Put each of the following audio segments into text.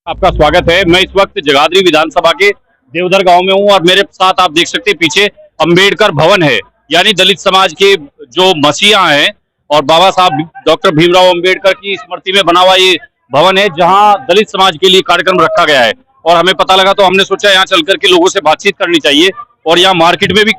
आपका स्वागत है। मैं इस वक्त जगाधरी विधानसभा के देवधर गांव में हूं और मेरे साथ आप देख सकते हैं पीछे अंबेडकर भवन है, यानी दलित समाज के जो मसीहा हैं और बाबा साहब डॉक्टर भीमराव अंबेडकर की स्मृति में बना हुआ ये भवन है, जहां दलित समाज के लिए कार्यक्रम रखा गया है। और हमें पता लगा तो हमने सोचा यहाँ चल करके लोगों से बातचीत करनी चाहिए और यहाँ मार्केट में भी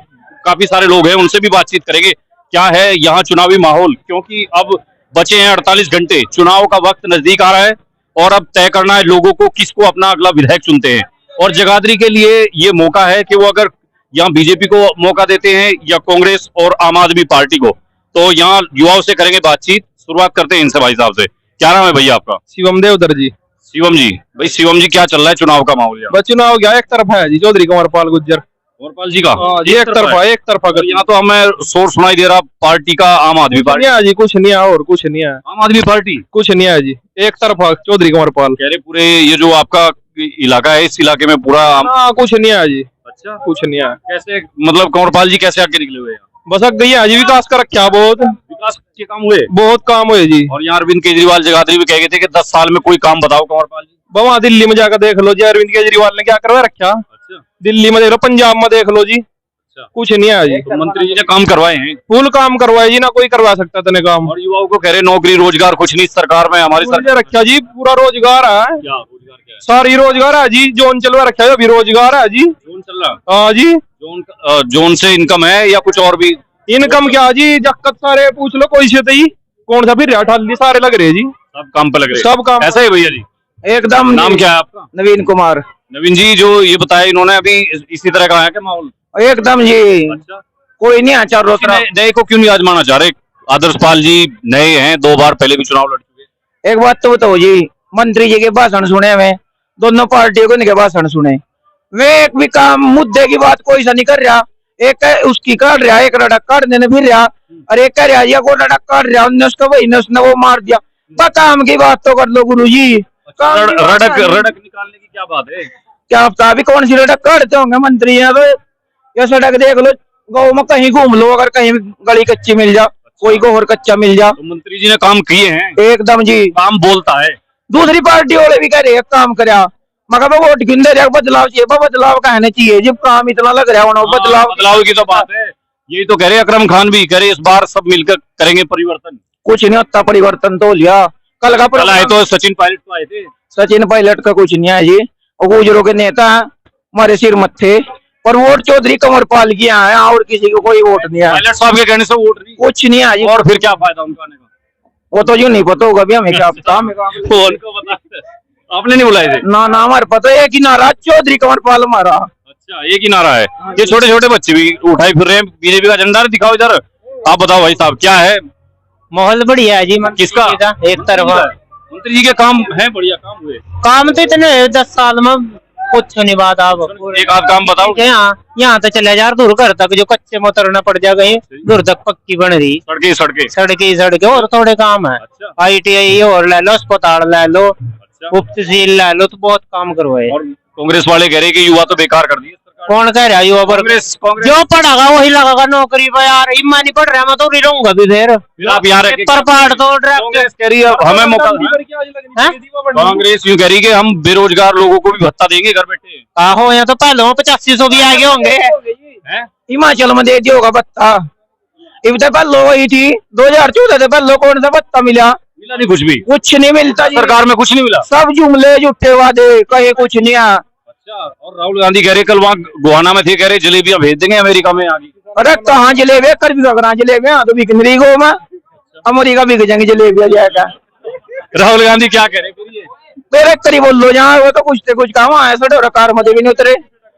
काफी सारे लोग हैं, उनसे भी बातचीत करेंगे क्या है यहाँ चुनावी माहौल, क्योंकि अब बचे हैं 48 घंटे, चुनाव का वक्त नजदीक आ रहा है और अब तय करना है लोगों को किसको अपना अगला विधायक चुनते हैं। और जगाधरी के लिए ये मौका है कि वो अगर यहाँ बीजेपी को मौका देते हैं या कांग्रेस और आम आदमी पार्टी को, तो यहाँ युवाओं से करेंगे बातचीत। शुरुआत करते हैं इनसे। भाई साहब से, क्या नाम है भैया आपका? शिवम देवधर जी। शिवम जी, भाई शिवम जी क्या चल रहा है चुनाव का माहौल यहाँ? चुनाव क्या एक तरफा है जी, चौधरी कुंवरपाल गुज्जर कुंवरपाल जी का एक तरफा कर। यहाँ तो हमें शोर सुनाई दे रहा पार्टी का, आम आदमी पार्टी जी, कुछ नहीं है और कुछ नहीं है। आम आदमी पार्टी कुछ नहीं है जी, एक तरफा चौधरी कुंवरपाल कह रहे। पूरे ये जो आपका इलाका है, इस इलाके में पूरा कुछ नहीं है जी। अच्छा, कुछ नहीं है। कैसे मतलब कुंवरपाल जी कैसे आगे निकले हुए हैं? बस अग गई है जी, विकास का रखा बहुत, विकास के काम हुए, बहुत काम हुए जी। और यहाँ अरविंद केजरीवाल जगाधरी में कह गए थे कि 10 साल में कोई काम बताओ कुंवरपाल जी। वहां दिल्ली में जाकर देख लो जी, अरविंद केजरीवाल ने क्या करवा रखा। अच्छा, दिल्ली में देख लो, पंजाब में देख लो जी। अच्छा, कुछ नहीं है जी। तो मंत्री जी ने काम करवाए हैं, फुल काम करवाए जी, ना कोई करवा सकता तने काम। और युवाओं को कह रहे नौकरी रोजगार कुछ नहीं सरकार में, हमारी सरकार रखा जी, पूरा रोजगार है। क्या रोजगार क्या है? सारी रोजगार है जी, जोन चलवा रखा है, अभी रोजगार है जी। जोन चल रहा? हाँ जी। जोन से इनकम है या कुछ और भी? इनकम क्या जी, जक्कत सारे पूछ लो कोई से ही, कौन सा फिर ठाली सारे लग रहे जी, सब काम पे लग रहे, सब काम ऐसा ही भैया जी। एकदम। नाम क्या है आपका? नवीन कुमार। नवीन जी, जो ये बताया इन्होंने अभी इसी तरह का है क्या माहौल? एकदम जी। अच्छा, कोई नहीं है चारों तरफ। नए को क्यों नहीं आजमाना चाह रहे? आदर्श पाल जी नए हैं, 2 बार पहले भी चुनाव लड़ चुके। एक बात तो बताओ जी, मंत्री जी के भाषण सुने हुए, दोनों पार्टियों को इनके भाषण सुने, वे एक भी काम मुद्दे की बात कोई सा नहीं कर रहा। एक उसकी काट रहा, एक रड़क काट देने फिर रहा, और एक कह रहा ये को रड़क काट रहा, उनने उसका वही ने उसने वो मार दिया। काम की बात तो कर लो गुरु जी। रड़क निकालने की क्या बात है? क्या पता अभी कौन सी रड़क काटते होंगे मंत्री यहाँ तो। ये सड़क देख लो, गाँव में कहीं घूम लो, अगर कहीं गली कच्ची मिल जा, कोई को और कच्चा मिल जा। तो मंत्री जी ने काम किए हैं एकदम जी, काम बोलता है। दूसरी पार्टी वाले भी कह रहे काम कराया, मगर वो वोट क्यों दे रहे? बदलाव चाहिए, बदलाव कहने चाहिए जब काम इतना लग रहा है। बदलाव की तो बात है, यही तो कह रहे। अकरम खान भी कह रहे इस बार सब मिलकर करेंगे परिवर्तन। कुछ नहीं होता, परिवर्तन तो लिया कल का आए तो सचिन पायलट तो आए थे। सचिन पायलट का कुछ नहीं है जी, वो गुजरों के नेता है, हमारे सिर मत्थे, पर वोट चौधरी कंवरपाल की है, और किसी को कोई वोट नहीं है। पायलट साहब के कहने से वोट नहीं, कुछ नहीं है जी। और फिर क्या फायदा उनका आने का? वो तो यूं नहीं पता होगा भी हमें, क्या पता उनको पता, आपने नहीं बुलाए थे? ना ना, हमारे पता है कि नारा चौधरी कंवरपाल हमारा। अच्छा, एक ही नारा है। ये छोटे छोटे बच्चे भी उठाई फिर रहे हैं बीजेपी का झंडा, दिखाओ इधर। आप बताओ भाई साहब क्या है माहौल? बढ़िया है जी। किसका? एक तरफा। मंत्री जी के काम है, बढ़िया काम हुए। काम तो इतने 10 साल में कुछ नहीं बात। आप एक आध काम बताओ। यहाँ तो चले जा दूर घर तक, जो कच्चे में उतरना पड़ जाएगा, दूर तक पक्की बन रही सड़कें और थोड़े काम है। अच्छा, ITI और ले लो, अस्पताल ले लो, उप तहसील ले लो, तो बहुत काम करवाए। और कांग्रेस वाले कह रहे कि युवा तो बेकार कर दिए सरकार। कौन कह रहा है युवा पर? जो पढ़ागा वही लगागा नौकरी पर। यार इम्मा नहीं पढ़ रहा, मैं तो रहूंगा भी देर। आप यहाँ पर पहाड़ तो कांग्रेस कह रही है हमें मौका, कांग्रेस यूँ कह रही है कि हम बेरोजगार लोगों को भी भत्ता देंगे घर बैठे। आहो, यहाँ तो पहले 8500 भी आगे होंगे। हिमाचल में दे दिया होगा भत्ता। इब तो पहले वही थी 2014 से पहले कौन सा भत्ता मिला नहीं, कुछ भी कुछ नहीं मिलता जी। सरकार में कुछ नहीं मिला, सब जुमले झूठे वादे, कहीं कुछ नहीं है। अच्छा, और राहुल गांधी कह रहे कल वहाँ गोहाना में थे, कह रहे जलेबियां भेज देंगे अमेरिका में आगे। अरे कहाँ जलेबे कर भी जलेबे, तो बिक नहीं गो में, अमेरिका बिक जाएंगे जलेबियां जाएगा। राहुल गांधी क्या कह रहे? मेरे करीब बोल लो, जहाँ वो तो कुछ से कुछ काम है, सड़ोरा कार में भी नहीं उतरे।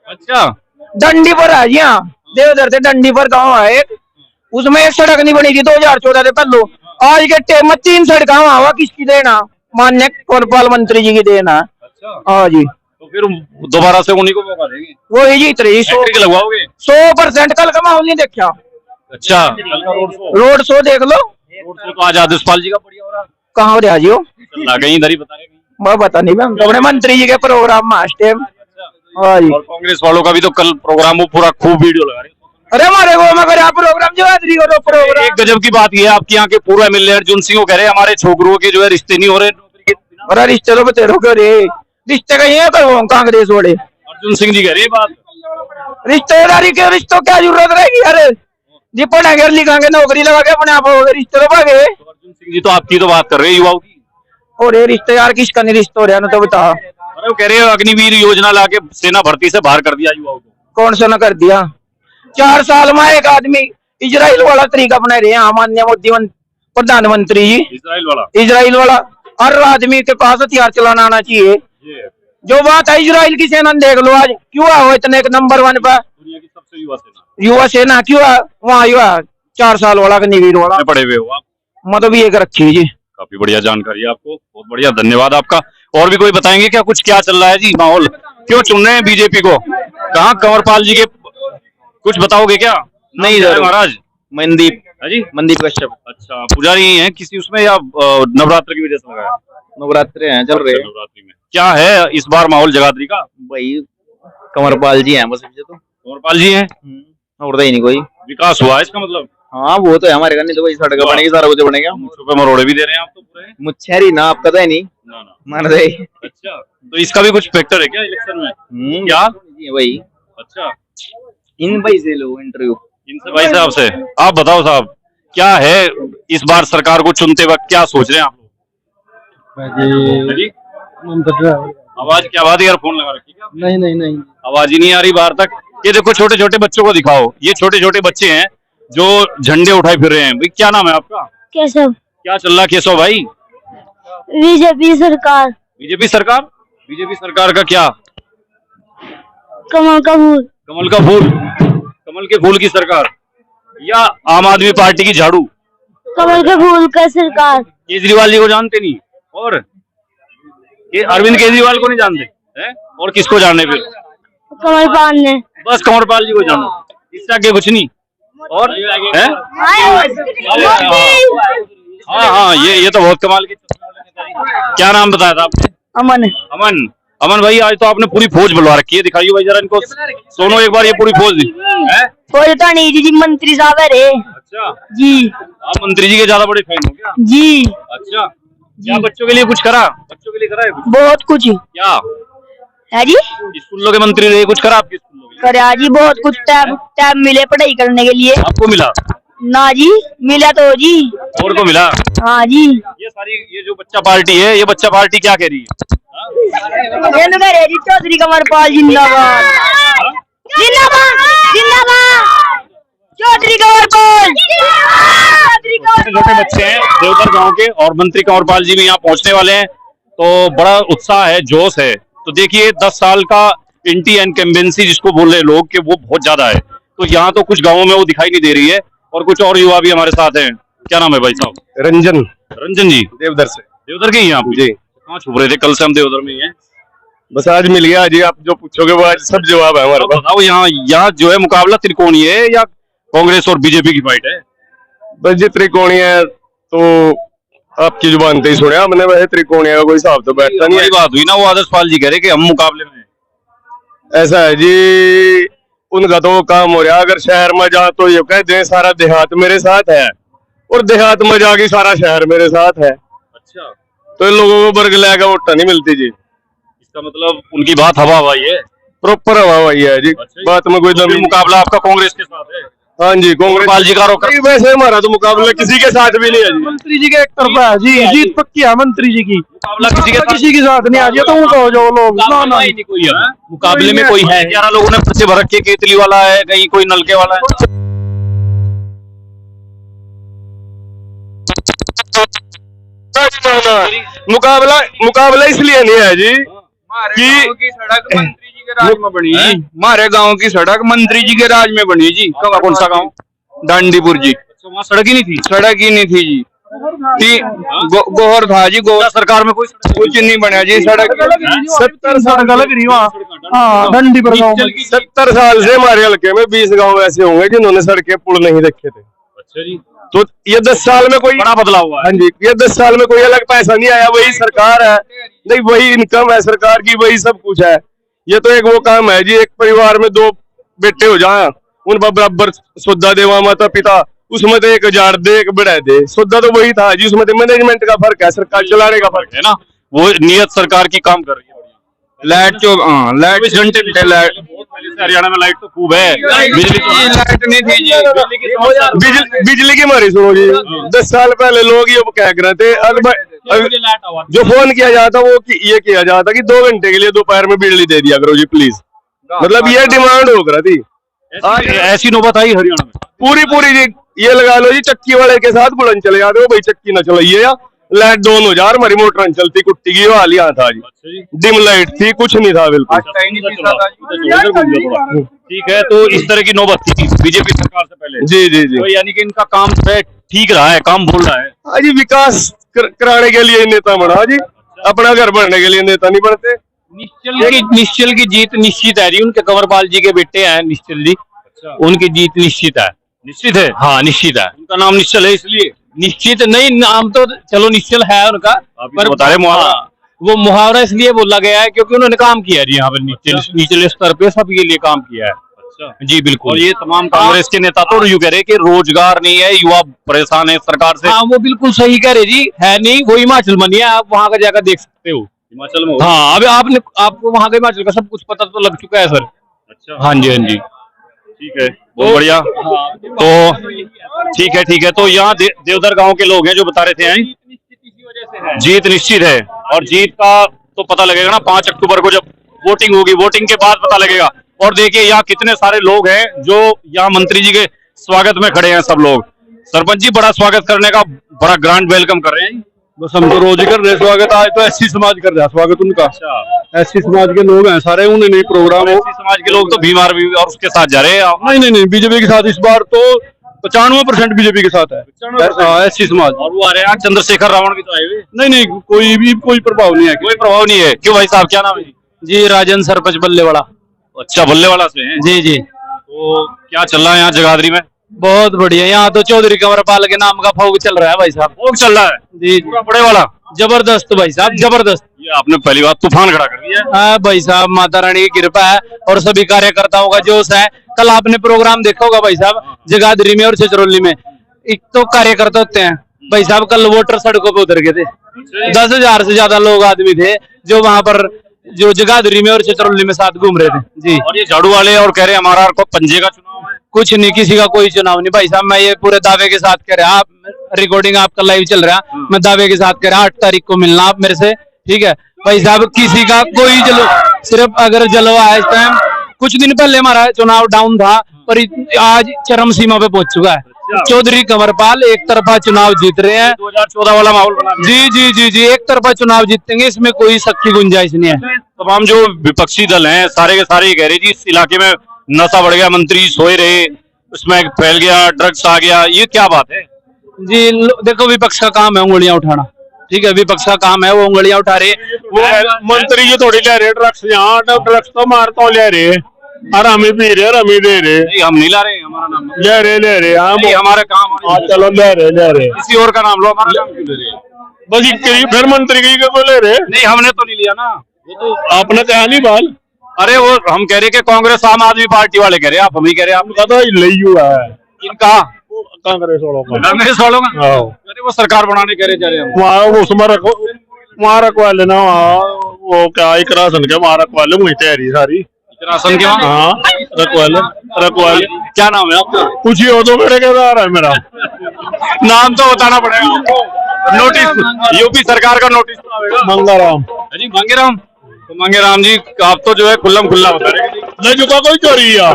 अच्छा, डंडी पर है जी, हाँ देवधर से डंडी पर गाँव है एक, उसमें एक सड़क नहीं बनी थी 2014 से पहले। आज के टाइम में 3 सड़क हुआ, किसकी देना? माननीय कुंवरपाल मंत्री जी की देना। अच्छा, हाँ जी। तो फिर दोबारा से उन्हीं को मौका देंगे, वो ही जीत रही। 100% 100% कल का माहौल नहीं देखा। अच्छा, रोड शो देख लो, रोड शो तो आज आदर्श पाल जी का बढ़िया हो रहा। कहाँ हो रहा जी? वो कहीं इधर ही बता रहे, मैं पता नहीं, मैं अपने मंत्री जी के प्रोग्राम में आज टाइम। हाँ जी। और कांग्रेस वालों का भी तो कल प्रोग्राम, वो पूरा खूब वीडियो लगा रहे। अरे हमारे को में अगर आप प्रोग्राम जगाधरी करो प्रोग्राम। एक गजब की बात यह है, आपके यहाँ के पूर्व MLA अर्जुन सिंह कह रहे हमारे छोकरों के जो है रिश्ते नहीं हो रहे नौकरी के। अरे रिश्ते तो बतेरो क्यों रे, रिश्ते कहीं है करो कांग्रेस वाले। अर्जुन सिंह जी कह रहे हैं बात। रिश्तेदारी के रिश्तों क्या जरूरत रहेगी यार, जी पढ़ेंगे लिखेंगे नौकरी लगा के अपने आप हो गए रिश्ते तो भागे। तो अर्जुन सिंह जी तो आपकी तो बात कर रहे हैं युवाओं की। और ये रिश्ते यार किसका नहीं रिश्ता हो रहा ना, तो बता। अरे वो कह रहे हैं अग्निवीर योजना लाके सेना भर्ती से बाहर कर दिया युवाओं को। कौन सा न कर दिया, 4 साल में एक आदमी इजराइल वाला तरीका अपना रहे हैं माननीय मोदी प्रधानमंत्री जी। इजराइल वाला हर आदमी के पास हथियार चलाना आना चाहिए। जो बात है इजराइल की सेना देख लो आज क्यों है वो इतने नंबर 1 पर, दुनिया की सबसे युवा सेना क्यों है वहाँ, युवा 4 साल वाला अग्निवीर वाला पड़े हुए हो आप। मतलब ये रखी जी। काफी बढ़िया जानकारी है आपको, बहुत बढ़िया, धन्यवाद आपका। और भी कोई बताएंगे क्या कुछ, क्या चल रहा है जी माहौल, क्यों चुन रहे हैं बीजेपी को, कहाँ कंवरपाल जी के, कुछ बताओगे क्या? नहीं नाम महाराज मनदीप जी, मनदीप कश्यप। अच्छा, पुजारी हैं किसी उसमें या नवरात्र की वजह से लगाया? नवरात्रे हैं चल रहे हैं। नवरात्रि में क्या है इस बार माहौल जगाधरी का? भाई कंवरपाल जी हैं बस मुझे तो। कंवरपाल जी हैं, और ही नहीं कोई विकास हुआ है इसका मतलब? हाँ वो तो है हमारे का, नहीं तो भाई सड़क बनेगी सारा कुछ बनेगा। मुझको पे मरोड़े भी दे रहे हैं आप तो पूरे। मुच्छेरी ना आपका तो है नहीं ना ना। मान दे। अच्छा, तो इसका भी कुछ फैक्टर है क्या इलेक्शन में? क्या? भाई अच्छा, इन भाई से लो इंटरव्यू इनसे भाई साहब से आप बताओ साहब, क्या है इस बार सरकार को चुनते वक्त क्या सोच रहे हैं आप लोग? जी? आवाज क्या बात है यार, फोन लगा रखी क्या? नहीं आवाज ही नहीं आ रही बाहर तक। ये देखो छोटे छोटे बच्चों को दिखाओ, ये छोटे छोटे बच्चे हैं जो झंडे उठाए फिर रहे हैं। भाई क्या नाम है आपका? केशव। क्या चल रहा है केशव भाई? बीजेपी सरकार। बीजेपी सरकार? बीजेपी सरकार का क्या? कमल का फूल। कमल का फूल? कमल के फूल की सरकार या आम आदमी पार्टी की झाड़ू? कमल के फूल का सरकार। केजरीवाल जी को जानते नहीं, और ये अरविंद केजरीवाल को नहीं जानते हैं, और किसको जाने फिर? कमल पाल ने। बस कंवरपाल जी को जानो, इससे आगे कुछ नहीं। और है? हाँ हाँ, ये तो बहुत कमाल की। क्या नाम बताया था आपने? अमन। अमन। अमन भाई आज तो आपने पूरी फौज बुलवा रखी है, दिखाइए भाई जरा इनको, सोनो एक बार ये पूरी फौज है। फौज तो नहीं जी, मंत्री साहब है रे। अच्छा जी, आप मंत्री जी के ज्यादा बड़े फैन हो क्या? जी अच्छा, क्या बच्चों के लिए कुछ करा? बच्चों के लिए करा है कुछ? बहुत कुछ क्या है जी, स्कूलों के मंत्री रहे, कुछ करा आपके स्कूलों के? करा जी बहुत कुछ। टैब मिले पढ़ाई करने के लिए। आपको मिला? ना जी, मिला तो जी। और को मिला? हाँ जी। ये सारी ये जो बच्चा पार्टी है, ये बच्चा पार्टी क्या कह रही है? जी चौधरी कंवरपाल जिंदाबाद, जिंदाबाद, जिंदाबाद, चौधरी कंवरपाल। छोटे छोटे बच्चे हैं देवघर गांव के, और मंत्री कंवरपाल जी भी यहाँ पहुंचने वाले हैं, तो बड़ा उत्साह है, जोश है। तो देखिए 10 साल का एंटी इनकम्बेंसी जिसको बोल रहे लोग कि वो बहुत ज्यादा है, तो यहाँ तो कुछ गाँवों में वो दिखाई नहीं दे रही है। और कुछ और युवा भी हमारे साथ हैं। क्या नाम है भाई साहब? रंजन। रंजन जी देवधर से। देवधर के ही हैं आप जी। कहाँ छुप रहे थे? कल से हम देवधर में ही हैं। बस आज मिल गया जी, आप जो पूछोगे वो आज सब जवाब है हमारे पास। बताओ यहाँ जो है मुकाबला त्रिकोणीय है या कांग्रेस और बीजेपी की फाइट है? बस जी त्रिकोणीय है तो आपकी जुबान से ही सुने हमने, वैसे त्रिकोणीय का कोई हिसाब तो बैठता नहीं है। बात हुई ना, वो आदर्श पाल जी कह रहे कि हम मुकाबले में। ऐसा है जी, उनका तो काम हो रहा। अगर शहर में जा तो ये कह दें सारा देहात मेरे साथ है, और देहात में जाके सारा शहर मेरे साथ है। अच्छा, तो इन लोगों को वर्ग लेकर वोट नहीं मिलती जी। इसका मतलब उनकी बात हवा हवाई है, प्रॉपर हवा वही है जी। अच्छा, बात में कोई तो दम फिर मुकाबला आपका कांग्रेस के साथ है? हाँ जी, कंवरपाल जी का नहीं, वैसे हमारा तो मुकाबला किसी के साथ भी नहीं है जी। मंत्री जी के एक तरफा है जी, जीत पक्की है मंत्री जी की। मुकाबला किसी के साथ नहीं आ गया, तो कहो जो लोग ना ना कोई है मुकाबले में कोई है? 11 लोगों ने पर्चे भर रखे, केतली वाला है, कहीं कोई नलके वाला है। मुकाबला मुकाबला इसलिए नहीं है जी कि सड़क मंत्री जी के राज में बनी जी। हमारे गांव की सड़क मंत्री जी के राज में बनी जी। कौन सा गाँव? डांडीपुर जी। वहाँ सड़क ही नहीं थी? सड़क ही नहीं थी जी। गोहर था जी, गोहर सरकार में कोई कुछ नहीं बना जी। सड़क 70 साल लग रही वहाँ। हाँ, डंडीपुर गाँव में 70 साल से हमारे हल्के में 20 गांव ऐसे होंगे जिन्होंने सड़कें पुल नहीं देखे थे। अच्छा जी, तो ये 10 साल में कोई बड़ा बदलाव हुआ है। हाँ जी, ये 10 साल में कोई अलग पैसा नहीं आया, वही सरकार है, नहीं वही इनकम है सरकार की, वही सब कुछ है। ये तो एक वो काम है जी, एक परिवार में 2 बेटे हो जाए, उन पर बराबर सौदा दे, माता पिता, उसमें तो 1000 दे, एक बढ़ा दे, सौदा तो वही था जी। उसमें तो मैनेजमेंट का फर्क है, सरकार चलाने का फर्क है ना, वो नियत सरकार की काम कर रही है। लाइट लाइट 24 घंटे लाइट बहुत पहले से हरियाणा में लाइट तो खूब है, बिजली तो लाइट नहीं थी जी। बिजली की मारी सुनो जी, 10 साल पहले लोग ये कह रहे थे जो फोन किया जाता वो ये किया जाता कि 2 घंटे के लिए दोपहर में बिजली दे दिया करो जी प्लीज, मतलब ये डिमांड हो रही थी। ऐसी नौबत आई हरियाणा में पूरी जी, ये लगा लो जी चक्की वाले के साथ बुलंद चले जाते हो भाई, चक्की ना चलाइए या लाइट डाउन हो जा, हमारी मोटर चलती, कुट्टी की हाल यहाँ था जी, डिम लाइट थी, कुछ नहीं था बिल्कुल। ठीक है, तो इस तरह की नौबत थी बीजेपी सरकार से पहले। जी जी जी, तो यानी कि इनका काम ठीक रहा है, काम बोल रहा है। हाँ जी, विकास कराने के लिए नेता बना जी, अपना घर बनने के लिए नेता नहीं बनते। निश्चल की जीत निश्चित है जी, उनके कंवरपाल जी के बेटे हैं निश्चल जी, उनकी जीत निश्चित है। निश्चित है, हाँ निश्चित है। उनका नाम निश्चल है इसलिए निश्चित नहीं, नाम तो चलो निश्चल है उनका, पर बता रहे मुहावरा, वो मुहावरा इसलिए बोला गया है क्योंकि उन्होंने काम किया है यहाँ पर निचले स्तर पे सबके लिए काम किया है। अच्छा जी बिल्कुल। और ये तमाम कांग्रेस के नेता तो यूँ कह रहे कि रोजगार नहीं है, युवा परेशान है सरकार से। हाँ वो बिल्कुल सही कह रहे जी, है नहीं, वो हिमाचल बनी है, आप वहाँ का जाकर देख सकते हो हिमाचल में। हाँ अभी आपको वहाँ के हिमाचल का सब कुछ पता तो लग चुका है सर। अच्छा हाँ जी, हाँ जी ठीक है, बहुत बढ़िया। तो ठीक है, तो यहाँ देवधर गांव के लोग हैं जो बता रहे थे हैं जीत निश्चित है, और जीत का तो पता लगेगा ना 5 अक्टूबर को जब वोटिंग होगी, वोटिंग के बाद पता लगेगा। और देखिए यहाँ कितने सारे लोग हैं जो यहाँ मंत्री जी के स्वागत में खड़े हैं, सब लोग। सरपंच जी बड़ा स्वागत करने का बड़ा ग्रांड वेलकम कर रहे हैं। बस हम तो रोज ही कर रहे स्वागत, आज तो एससी समाज कर रहा है स्वागत उनका। एससी समाज के लोग हैं सारे, उन्हें नहीं प्रोग्राम हो। एससी समाज के लोग तो बीमार भी और उसके साथ जा रहे हैं। नहीं बीजेपी के साथ इस बार तो 95% बीजेपी के साथ है एससी समाज। और वो आ रहे हैं चंद्रशेखर रावण भी तो आए हुए। नहीं कोई प्रभाव नहीं है, कोई प्रभाव नहीं है। क्यों भाई साहब, क्या नाम है जी? राजन सरपंच बल्लेवाड़ा। अच्छा, बल्लेवाड़ा से हैं जी। तो क्या चल रहा है यहाँ जगाधरी में? बहुत बढ़िया, यहाँ तो चौधरी कंवरपाल के नाम का फोग चल रहा है भाई साहब। फोग चल रहा है जी, पूरा बड़े वाला, जबरदस्त भाई साहब, जबरदस्त। ये आपने पहली बात तूफान खड़ा कर दिया। हाँ भाई साहब, माता रानी की कृपा है और सभी कार्यकर्ताओं का जोश है। कल आपने प्रोग्राम देखा होगा भाई साहब, जगाधरी में और छछरौली में। एक तो कार्यकर्ता होते हैं भाई साहब, कल वोटर सड़कों पे उतर गए थे, 10,000 से ज्यादा लोग आदमी थे जो वहां पर जो जगाधरी में और छछरौली में साथ घूम रहे थे जी। और ये झाड़ू वाले और कह रहे हैं हमारा पंजे का चुनाव है। कुछ नहीं, किसी का कोई चुनाव नहीं भाई साहब, मैं ये पूरे दावे के साथ कह रहा, आप रिकॉर्डिंग आपका लाइव चल रहा है, मैं दावे के साथ कह रहा 8 तारीख को मिलना आप मेरे से, ठीक है भाई साहब। किसी का कोई सिर्फ अगर जलवा है इस टाइम, कुछ दिन पहले हमारा चुनाव डाउन था पर आज चरम सीमा पे पहुंच चुका है। चौधरी कंवरपाल एक तरफा चुनाव जीत रहे हैं, 2014 वाला माहौल बना जी, एक तरफा चुनाव जीतेंगे, इसमें कोई शक की गुंजाइश नहीं है। तमाम जो विपक्षी दल हैं सारे के सारे कह रहे जी इस इलाके में नशा बढ़ गया, मंत्री सोए रहे, उसमें फैल गया, ड्रग्स आ गया, ये क्या बात है जी? देखो विपक्ष का काम है उंगलियां उठाना, ठीक है, विपक्ष का काम है, वो उंगलियां उठा रहे। वो मंत्री जी थोड़ी ले रहे ड्रग्स, यहाँ ड्रग्स तो मारता ले रहे, और हम ही पी रहे, हम ही दे रहे। नहीं, हम नहीं ला रहे, हमारा नाम ले रहे हम, हमारे काम। चलो ले रहे किसी और का नाम लो, हमारा नाम क्यों ले रहे? बस फिर मंत्री जी को ले रहे। नहीं, हमने तो नहीं लिया ना, वो तो आपने कहा नहीं बाल। अरे वो हम कह रहे कि कांग्रेस आम आदमी पार्टी वाले कह रहे हैं, आप हम ही कह रहे हैं। आपका तो लई हुआ है इनका कांग्रेस वालों का, कांग्रेस वालों का। अरे वो सरकार बनाने कह रहे जा रहे हैं, वहाँ उसमें वहाँ रखवा लेना, वहाँ वो क्या एक राशन के वहाँ रखवा ले, वही तैयारी सारी राशन के। हाँ रखवा ले। क्या नाम है आपका? कुछ ही हो तो मेरे क्या रहा है मेरा नाम तो बताना पड़ेगा आपको। नोटिस, यूपी सरकार का नोटिस तो आएगा। मंगाराम जी, मंगेराम। तो मंगेराम जी आप तो जो है खुल्लम खुल्ला बता रहे हैं, नहीं झुका कोई चोरी है,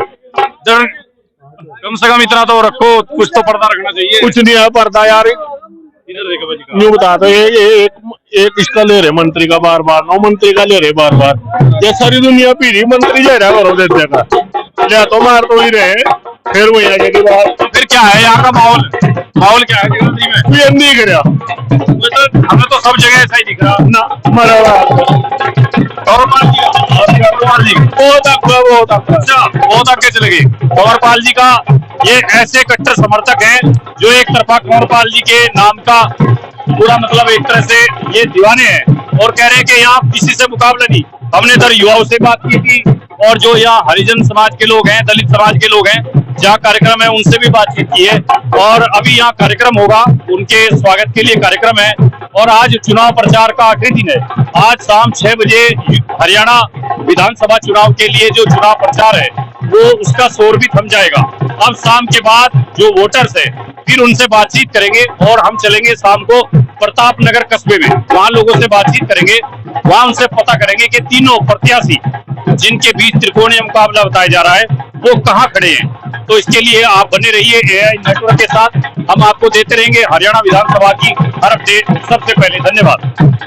कम से कम इतना तो रखो, कुछ तो पर्दा रखना चाहिए। कुछ नहीं है पर्दा यार। इधर देखो भाई, यूँ बता दो, एक इसका ले रहे मंत्री का बार बार, नौ मंत्री का ले रहे बार बार, ये सारी दुनिया पी रही, मंत्री ले रहा है बड़ो देते का, या तो मार तो ही रहे, फिर वही आगे की बात। तो फिर क्या है यहाँ का माहौल क्या है जगाधरी में? कोई नहीं कर रहा, हमें तो सब जगह ऐसा ही दिख रहा ना मरा कंवरपाल जी बहुत आगे चले गए। कंवरपाल जी का ये ऐसे कट्टर समर्थक हैं जो एक तरफा कंवरपाल जी के नाम का पूरा मतलब एक तरह से ये दीवाने हैं और कह रहे हैं कि यहाँ किसी से मुकाबला नहीं। हमने इधर युवाओं से बात की थी और जो यहाँ हरिजन समाज के लोग हैं, दलित समाज के लोग हैं, जहाँ कार्यक्रम है उनसे भी बातचीत की है और अभी यहाँ कार्यक्रम होगा, उनके स्वागत के लिए कार्यक्रम है। और आज चुनाव प्रचार का आखिरी दिन है। आज शाम 6 बजे हरियाणा विधानसभा चुनाव के लिए जो चुनाव प्रचार है वो उसका शोर भी थम जाएगा। अब शाम के बाद जो वोटर्स है फिर उनसे बातचीत करेंगे और हम चलेंगे शाम को प्रताप नगर कस्बे में, वहां लोगों से बातचीत करेंगे, वहां उनसे पता करेंगे कि तीनों प्रत्याशी जिनके बीच त्रिकोणीय मुकाबला बताया जा रहा है वो कहां खड़े हैं। तो इसके लिए आप बने रहिए AI नेटवर्क के साथ, हम आपको देते रहेंगे हरियाणा विधानसभा की हर अपडेट सबसे पहले। धन्यवाद।